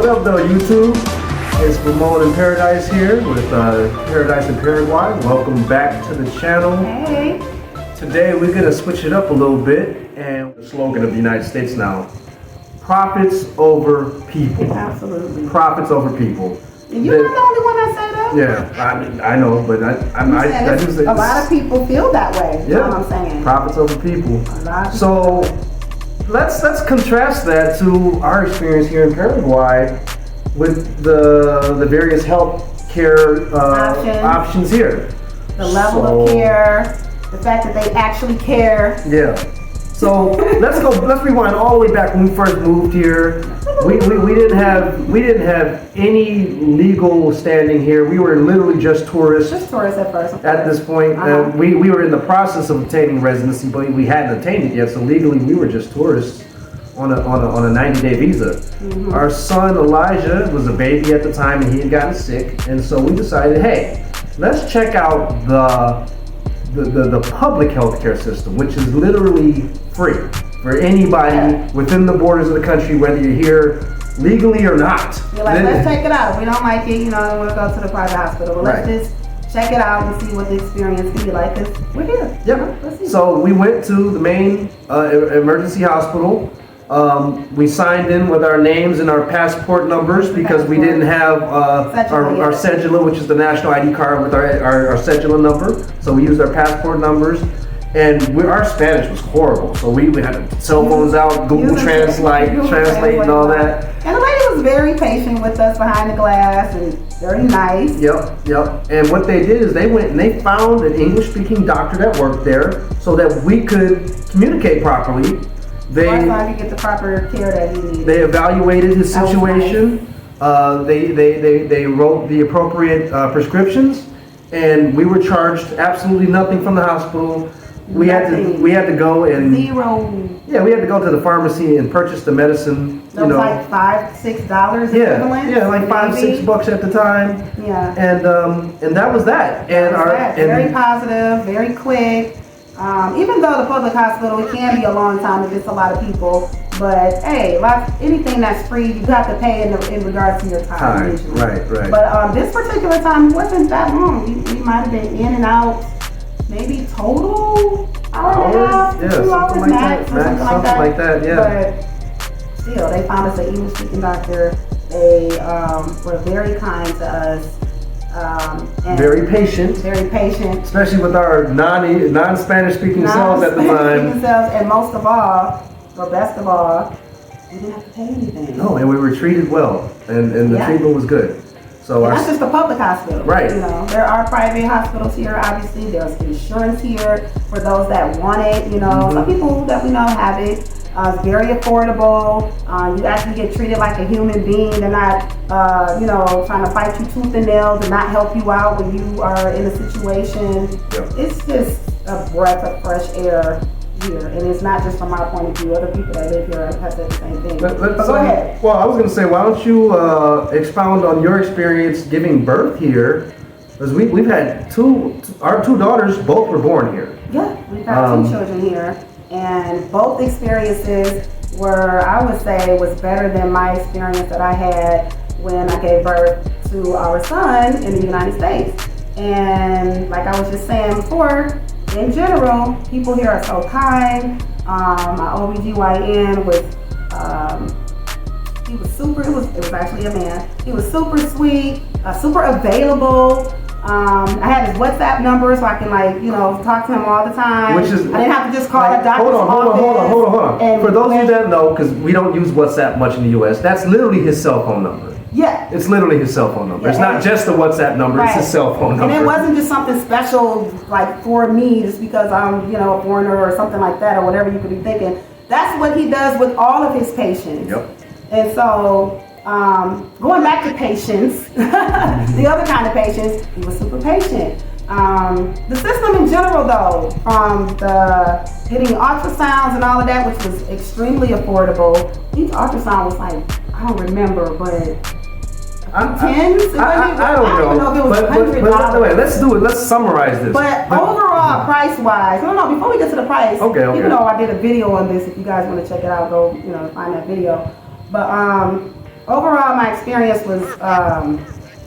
What up though, YouTube? It's Ramon in Paradise here with Paradise in Paraguay. Welcome back to the channel. Hey. Today we're gonna switch it up a little bit, and the slogan of the United States now: profits over people. Absolutely. Profits over people. And you're not the only one that say that. Yeah, I know, but I do say a lot of people feel that way. Yeah, That's what I'm saying. Profits over people. A lot of So let's contrast that to our experience here in Paraguay with the various health care options here. The level of care, the fact that they actually care. Yeah. So let's rewind all the way back when we first moved here. We didn't have any legal standing here. We were literally just tourists. Just tourists at first. At this point, we were in the process of obtaining residency, but we hadn't obtained it yet. So legally, we were just tourists on a 90-day visa. Mm-hmm. Our son Elijah was a baby at the time, and he had gotten sick, and so we decided, hey, let's check out the public healthcare system, which is literally free for anybody within the borders of the country, whether you're here legally or not. You're like, let's check it out. If we don't like it, we'll go to the private hospital. But let's just check it out and see what the experience can be like, because we're here. Yep. Let's see. So we went to the main emergency hospital. We signed in with our names and our passport numbers because we didn't have our cedula, which is the national ID card with our cedula number. So we used our passport numbers, and our Spanish was horrible. So we had cell phones out, Google Translate and all that. And the lady was very patient with us behind the glass and very nice. Yep. And what they did is they went and they found an English-speaking doctor that worked there so that we could communicate properly. They get the proper care that he needed. They evaluated his situation. Nice. They wrote the appropriate prescriptions, and we were charged absolutely nothing from the hospital. We had to go and zero. Yeah, we had to go to the pharmacy and purchase the medicine. That was like $5-6 equivalent. Yeah, like $5-6 at the time. Yeah. And that was that. And very positive, very quick. Even though the public hospital, it can be a long time if it's a lot of people, but hey, anything that's free, you have to pay in regards to your time. Right. But this particular time wasn't that long. We might have been in and out, maybe total hour and a half, 2 hours max, or something like that. Yeah. But still, they found us an English-speaking doctor. They were very kind to us. And very patient, especially with our non-Spanish speaking selves at the time. And most of all, or best of all, we didn't have to pay anything. No, and we were treated well, and the treatment was good. So that's just a public hospital, right? There are private hospitals here. Obviously, there's insurance here for those that want it. Some people that we know have it. It's very affordable. You actually get treated like a human being. They're not, trying to fight you tooth and nail and not help you out when you are in a situation. Yep. It's just a breath of fresh air here, and it's not just from our point of view. Other people that live here have said the same thing. But go ahead. Well, I was going to say, why don't you expound on your experience giving birth here? Because we've had our two daughters both were born here. Yeah, we've had 2 children here. And both experiences were, I would say, was better than my experience that I had when I gave birth to our son in the United States. And like I was just saying before, in general, people here are so kind. My OBGYN was, he was super, it was actually a man. He was super sweet, super available. I had his WhatsApp number so I can talk to him all the time. I didn't have to just call a doctor's office. Hold on. For those of you that know, because we don't use WhatsApp much in the U.S., that's literally his cell phone number. Yeah. It's literally his cell phone number. It's not just the WhatsApp number, it's his cell phone number. And it wasn't just something special for me just because I'm, a foreigner or something like that or whatever you could be thinking. That's what he does with all of his patients. Yep. And so, going back to patients, the other kind of patients, he was super patient. The system in general though, the getting ultrasounds and all of that, which was extremely affordable. Each ultrasound was like, I don't remember, but tens? I don't know if it was $100. Wait, let's do it. Let's summarize this. But overall, price-wise, no, before we get to the price, okay. Even though I did a video on this, if you guys want to check it out, go, find that video. But overall, my experience was,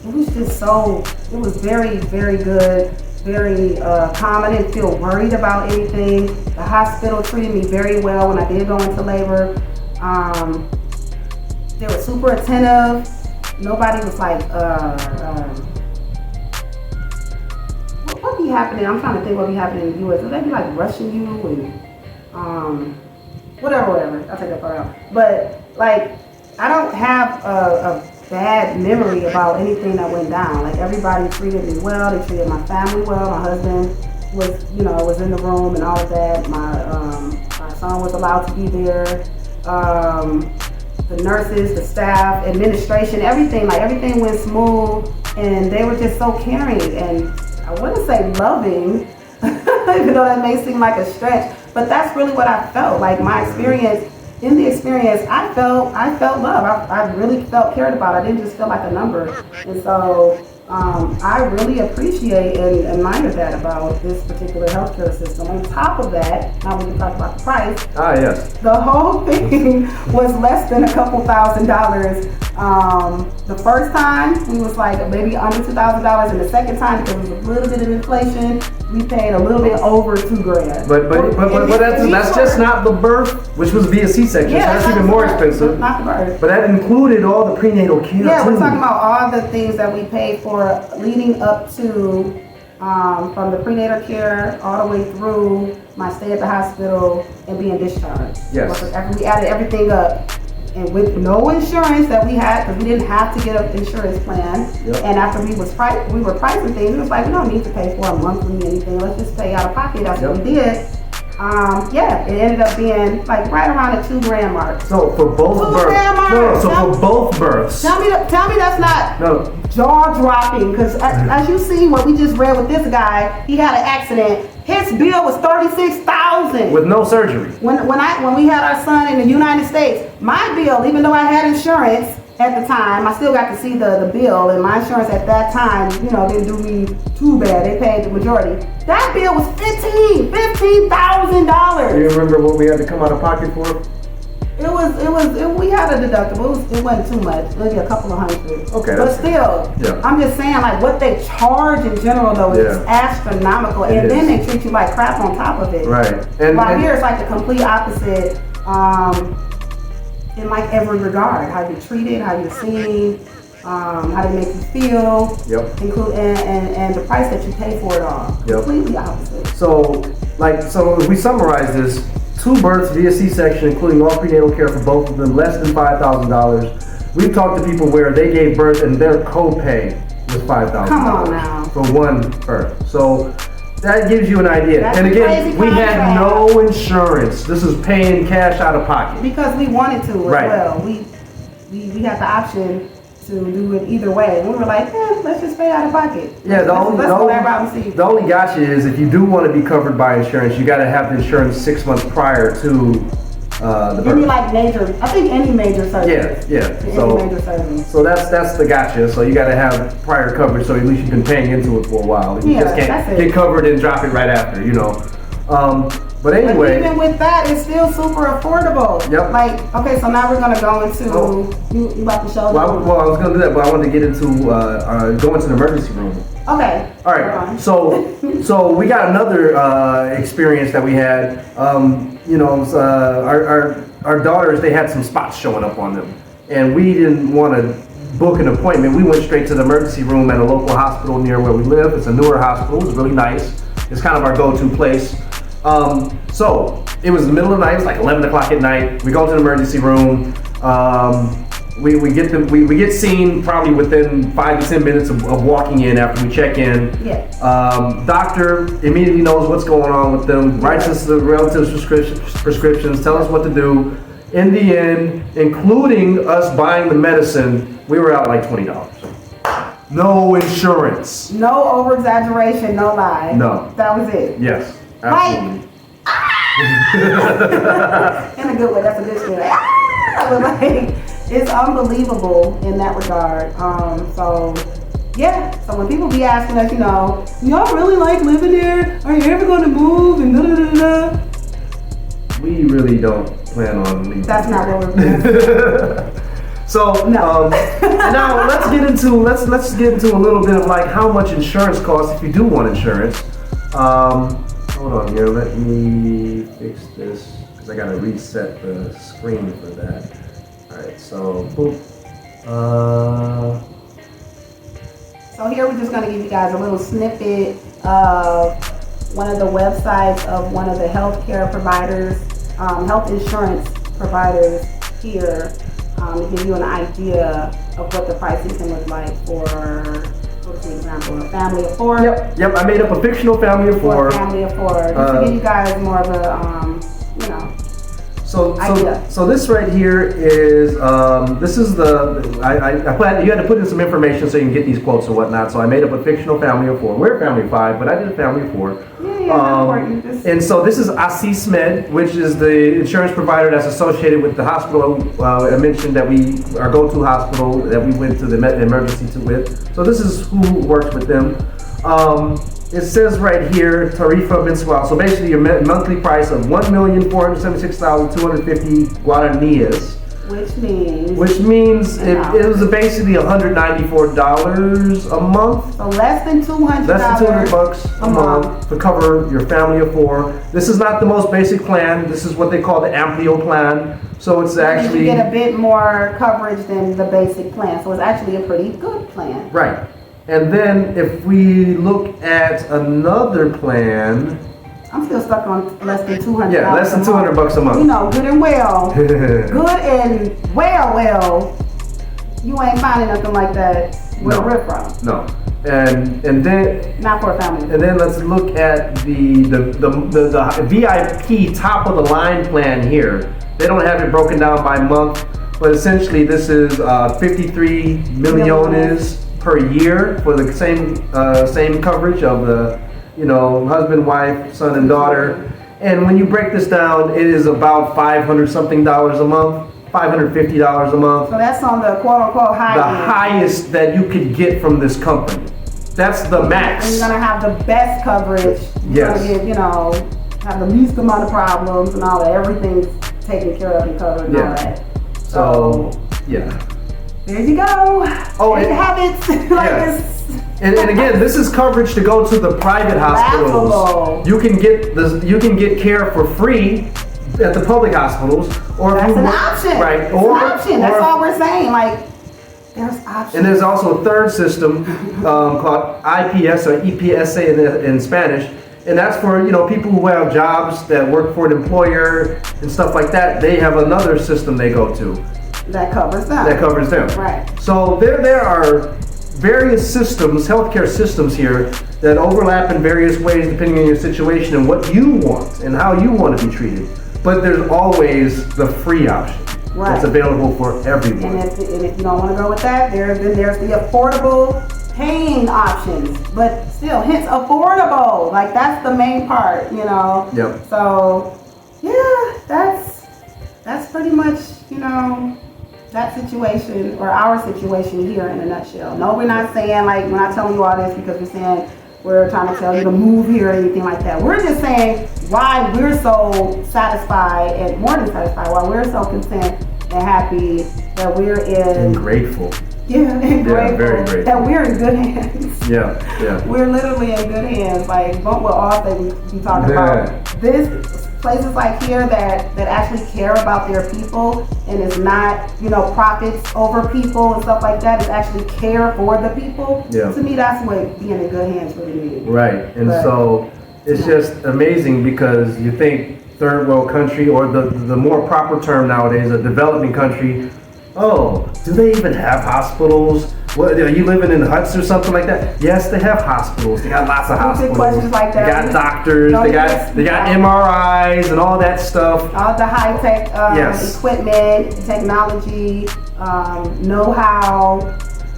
it was just so, it was very, very good, very calm. I didn't feel worried about anything. The hospital treated me very well when I did go into labor. They were super attentive. Nobody was like, what be happening? I'm trying to think what be happening in the U.S. Would they be like rushing you and whatever. I'll take that part out. But like, I don't have a bad memory about anything that went down. Like, everybody treated me well. They treated my family well. My husband was in the room and all of that. My son was allowed to be there. The nurses, the staff, administration, everything went smooth, and they were just so caring, and I wouldn't say loving, even though that may seem like a stretch, but that's really what I felt. Like, my experience, in the experience, I felt love. I really felt cared about. I didn't just feel like a number. And so I really appreciate and admire that about this particular healthcare system. On top of that, now we can talk about the price. Yes. The whole thing was less than a couple $1,000s. The first time we was like maybe under $2,000, and the second time, because it was a little bit of inflation, we paid a little bit over $2,000. But that's just not the birth, which was via C-section. Yeah, so that's even more expensive. Not the birth. But that included all the prenatal care. Yeah, too. we're talking about all the things that we paid for leading up to, from the prenatal care all the way through my stay at the hospital and being discharged. Yes. After we added everything up, and with no insurance that we had, because we didn't have to get an insurance plan. Yep. And after we were pricing things, it was like, we don't need to pay for a monthly anything. Let's just pay out of pocket. That's what we did. It ended up being like right around the $2,000 mark. So for both births, for both births. Tell me that's not jaw dropping, because as you see what we just read with this guy, he had an accident. His bill was $36,000 with no surgery. When we had our son in the United States, my bill, even though I had insurance at the time, I still got to see the bill, and my insurance at that time, didn't do me too bad. They paid the majority. That bill was $15,000. Do you remember what we had to come out of pocket for? We had a deductible. It wasn't too much, maybe a couple of $100. Okay. But still, yeah. I'm just saying, like, what they charge in general though is astronomical, and then they treat you like crap on top of it. Right. While here it's like the complete opposite. In like every regard, how you're treated, how you're seen, how they make you feel, and the price that you pay for it all. Completely opposite. So if we summarize this, 2 births via C-section, including all prenatal care for both of them, less than $5,000. We've talked to people where they gave birth and their copay was $5,000. Come on now. For one birth. So that gives you an idea. That's and again, we had no insurance. This is paying cash out of pocket. Because we wanted to as well. We had the option to do it either way. And we were like, let's just pay out of pocket. Yeah, the only gotcha is if you do want to be covered by insurance, you got to have the insurance 6 months prior to the birth. Any major surgery. Yeah. Major surgery. So that's the gotcha. So you got to have prior coverage, so at least you've been paying into it for a while. You just can't get covered and drop it right after, But anyway. But even with that, it's still super affordable. Yep. Like, okay, so now we're going to go into, you about to show them? Well, I was going to do that, but I wanted to get into, go into the emergency room. Okay. All right. So we got another experience that we had. Our daughters, they had some spots showing up on them, and we didn't want to book an appointment. We went straight to the emergency room at a local hospital near where we live. It's a newer hospital. It's really nice. It's kind of our go-to place. So it was the middle of the night. It was like 11 o'clock at night. We go to the emergency room. We get seen probably within 5 to 10 minutes of walking in after we check in. Yes. Doctor immediately knows what's going on with them, writes us the relative prescriptions, tells us what to do. In the end, including us buying the medicine, we were out like $20. No insurance. No over-exaggeration, no lie. No. That was it. Yes, absolutely. In a good way, that's a good thing. But like, it's unbelievable in that regard. So when people be asking us, y'all really like living here? Are you ever going to move? And da-da-da-da. We really don't plan on leaving. That's not what we're doing. So No. now let's get into a little bit of like how much insurance costs if you do want insurance. Hold on here, let me fix this because I gotta reset the screen for that. All right, so boop. So here we're just going to give you guys a little snippet of one of the websites of one of the healthcare providers, health insurance providers here, to give you an idea of what the pricing can look like for, what's the example, a family of four? Yep, I made up a fictional family of four. For a family of four, just to give you guys more of a, So this right here is this is you had to put in some information so you can get these quotes and whatnot. So I made up a fictional family of four. We're a family of five, but I did a family of four. And so this is Assis Med, which is the insurance provider that's associated with the hospital. I mentioned that our go-to hospital that we went to the emergency with. So this is who works with them. It says right here, Tarifa Mensual. So basically your monthly price of 1,476,250 Guaranias. Which means it was basically $194 a month. So less than $200. Less than $200 a month to cover your family of four. This is not the most basic plan. This is what they call the Amplio plan. So it's actually you get a bit more coverage than the basic plan. So it's actually a pretty good plan. Right. And then if we look at another plan, I'm still stuck on less than $200. Yeah, less than $200 a month. You know, good and well. Good and well. You ain't finding nothing like that where we're from. No. And then not for a family. And then let's look at the VIP top of the line plan here. They don't have it broken down by month, but essentially this is 53 millones per year for the same coverage of the husband, wife, son, and daughter. And when you break this down, it is about $500 something a month, $550 a month. So that's on the quote unquote high the end. highest that you could get from this company. That's the max. And you're gonna have the best coverage. You're gonna get, have the least amount of problems and all that. Everything's taken care of and covered and all that. So yeah. There you go. Oh, there you have it. This. And again, this is coverage to go to the private hospitals. Laughable. You can get care for free at the public hospitals, or that's an option. Right? It's an option. That's all we're saying. There's options. And there's also a third system called IPS or EPSA in Spanish, and that's for people who have jobs that work for an employer and stuff like that. They have another system they go to. That covers them. Right. So there are various systems, healthcare systems here that overlap in various ways depending on your situation and what you want and how you want to be treated. But there's always the free option that's available for everyone. And if you don't want to go with that, there's the affordable paying options. But still, hence affordable. That's the main part, Yep. So yeah, that's pretty much, that situation or our situation here in a nutshell. No, we're not saying we're not telling you all this because we're saying we're trying to tell you to move here or anything like that. We're just saying why we're so satisfied and more than satisfied, why we're so content and happy that we're in. And grateful. Yeah, and grateful. Very grateful. That we're in good hands. Yeah. We're literally in good hands. What will all things be talking about? This places like here that actually care about their people and is not, profits over people and stuff like that. It's actually care for the people. Yeah. To me, that's what being in good hands really means. Right. So it's just amazing because you think third world country, or the more proper term nowadays, a developing country. Oh, do they even have hospitals? What, are you living in huts or something like that? Yes, they have hospitals. They got lots of hospitals. Questions like that. They got doctors. They got MRIs and all that stuff. All the high tech equipment, technology, know-how.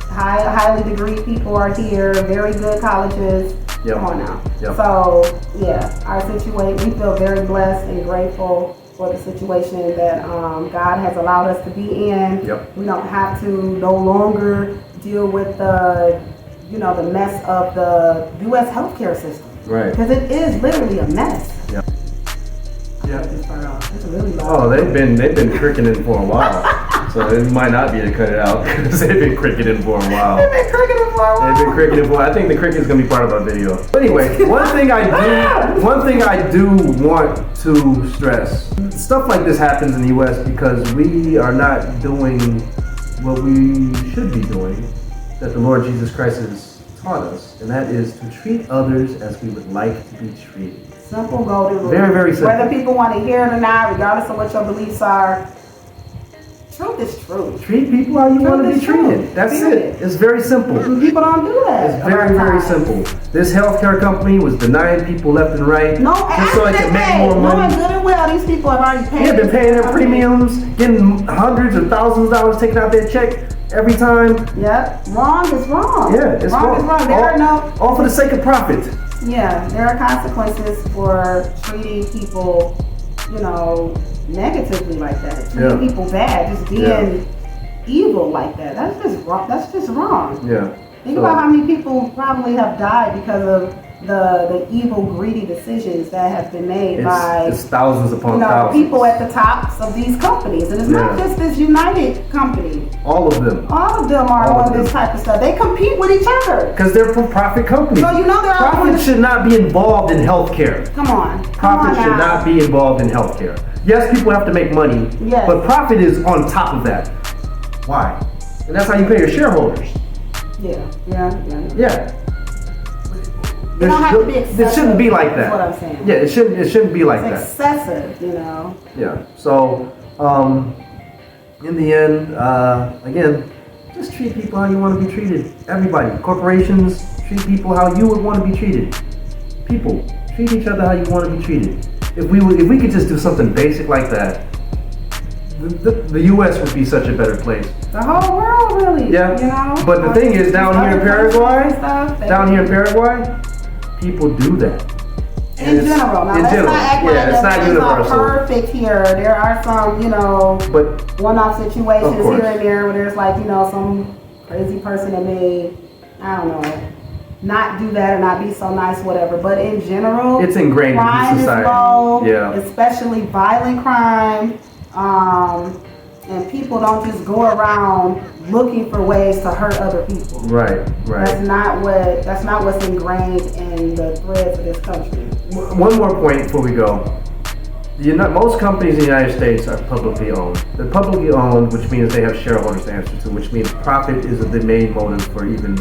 Highly degreed people are here. Very good colleges. Yep. Come on now. Yep. So yeah, our situation. We feel very blessed and grateful for the situation that God has allowed us to be in. Yep. We don't have to no longer deal with the mess of the U.S. healthcare system. Right. Because it is literally a mess. Yeah. It's really loud. Oh, they've been tricking it for a while. So it might not be to cut it out because they've been cricketing for a while. They've been cricketing for a while. They've been cricketing for. I think the cricket is gonna be part of our video. But anyway, one thing I do want to stress: stuff like this happens in the U.S. because we are not doing what we should be doing, that the Lord Jesus Christ has taught us, and that is to treat others as we would like to be treated. Simple golden rule. Very, very simple. Whether people want to hear it or not, regardless of what your beliefs are, truth is truth. Treat people how you want to be treated. That's it. It's very simple. People don't do that. It's very, very simple. This healthcare company was denying people left and right just so it could make more money. Knowing good and well, these people have already paid. Yeah, been paying their premiums, getting hundreds of thousands of dollars taken out their check every time. Yep. Wrong is wrong. Yeah, it's wrong. Wrong is wrong. There are no. All for the sake of profit. Yeah, there are consequences for treating people, negatively like that. Treating people bad, just being evil like that. That's just wrong. That's just wrong. Yeah. Think about how many people probably have died because of the evil, greedy decisions that have been made by it's thousands upon thousands. People at the tops of these companies. And it's not just this United company. All of them. All of them are on this type of stuff. They compete with each other. Because they're for-profit companies. So profit should not be involved in healthcare. Come on. Profit should not be involved in healthcare. Yes, people have to make money, but profit is on top of that. Why? And that's how you pay your shareholders. Yeah. It don't have to be excessive. It shouldn't be like that. That's what I'm saying. Yeah, it shouldn't be like that. It's excessive, Yeah. So, in the end, again, just treat people how you want to be treated. Everybody, corporations, treat people how you would want to be treated. People, treat each other how you want to be treated. If we could just do something basic like that, the U.S. would be such a better place. The whole world, really. Yeah. But the thing is, down here in Paraguay, people do that. In general. Now, let's not act like it's not universal. Perfect here. There are some, but one-off situations here and there where there's some crazy person that may, I don't know, not do that or not be so nice, whatever. But in general, it's ingrained in society. Crime is low, especially violent crime. And people don't just go around looking for ways to hurt other people. Right. That's not what's ingrained in the threads of this country. One more point before we go. Most companies in the United States are publicly owned. They're publicly owned, which means they have shareholders to answer to, which means profit is the main motive for even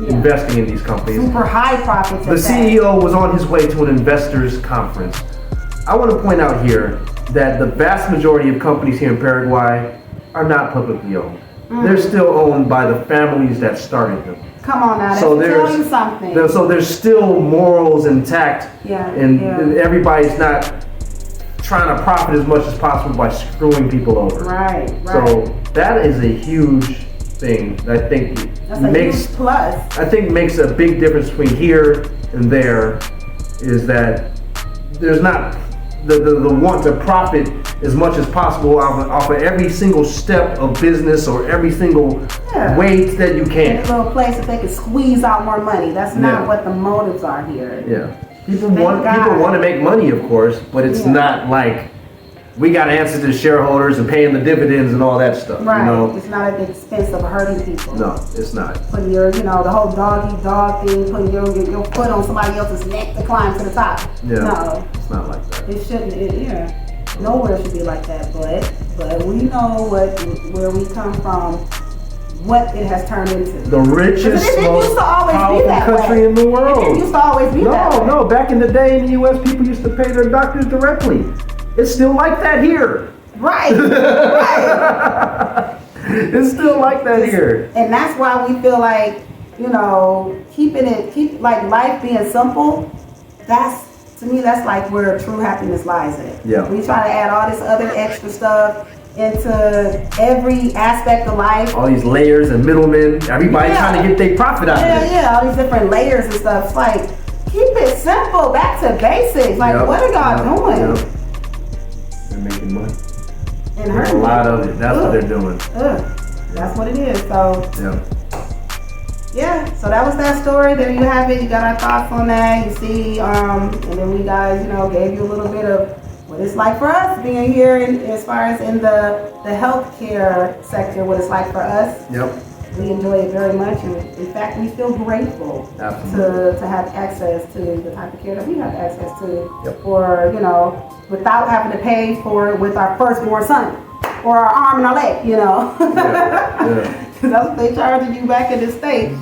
investing in these companies. Super high profits. The CEO was on his way to an investors conference. I want to point out here that the vast majority of companies here in Paraguay are not publicly owned. They're still owned by the families that started them. Come on now, tell you something. So there's still morals intact, and everybody's not trying to profit as much as possible by screwing people over. Right. So that is a huge thing that I think makes a big difference between here and there, is that there's not the want to profit as much as possible off of every single step of business or every single way that you can. In a little place that they can squeeze out more money. That's not what the motives are here. Yeah. People want to make money, of course, but it's not like we got to answer to shareholders and paying the dividends and all that stuff. Right. It's not at the expense of hurting people. No, it's not. Putting your, the whole dog thing, putting your foot on somebody else's neck to climb to the top. Yeah. No. It's not like that. It shouldn't. Nowhere should be like that. But we know where we come from, what it has turned into. The richest, most powerful country in the world. It used to always be that way. No. Back in the day in the U.S., people used to pay their doctors directly. It's still like that here. Right. It's still like that here. And that's why we feel like, keep life being simple, to me, that's like where true happiness lies at. Yeah. We try to add all this other extra stuff into every aspect of life. All these layers and middlemen, everybody trying to get their profit out of it. Yeah, all these different layers and stuff. It's like, keep it simple, back to basics. Like, what are y'all doing? Yep. They're making money. And a lot of it. That's what they're doing. That's what it is. So so that was that story. There you have it. You got our thoughts on that. You see, and then we guys, gave you a little bit of what it's like for us being here as far as in the healthcare sector, what it's like for us. Yep. We enjoy it very much, and in fact, we feel grateful to have access to the type of care that we have access to, or without having to pay for it with our firstborn son or our arm and our leg, That's what they charging you back in the States.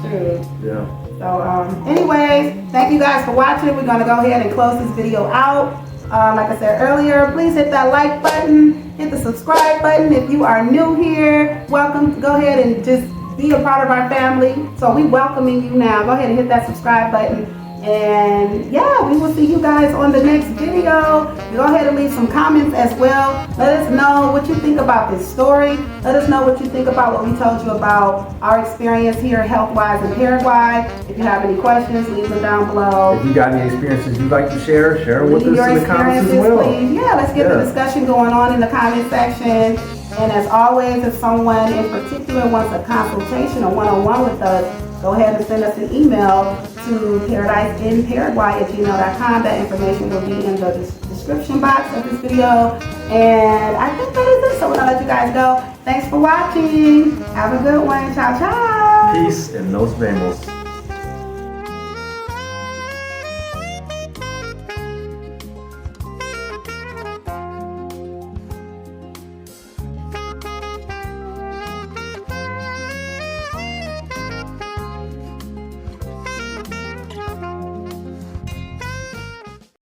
Yeah. So, anyways, thank you guys for watching. We're gonna go ahead and close this video out. Like I said earlier, please hit that like button, hit the subscribe button. If you are new here, welcome. Go ahead and just be a part of our family. So we welcoming you now. Go ahead and hit that subscribe button. And yeah, we will see you guys on the next video. Go ahead and leave some comments as well. Let us know what you think about this story. Let us know what you think about what we told you about our experience here health-wise in Paraguay. If you have any questions, leave them down below. If you got any experiences you'd like to share with us in the comments as well. Please. Yeah, let's get the discussion going on in the comment section. And as always, if someone in particular wants a consultation or one-on-one with us, go ahead and send us an email to ParadiseInParaguay@gmail.com. That information will be in the description box of this video. And I think that is it. So we're going to let you guys go. Thanks for watching. Have a good one. Ciao, ciao. Peace and nos vemos.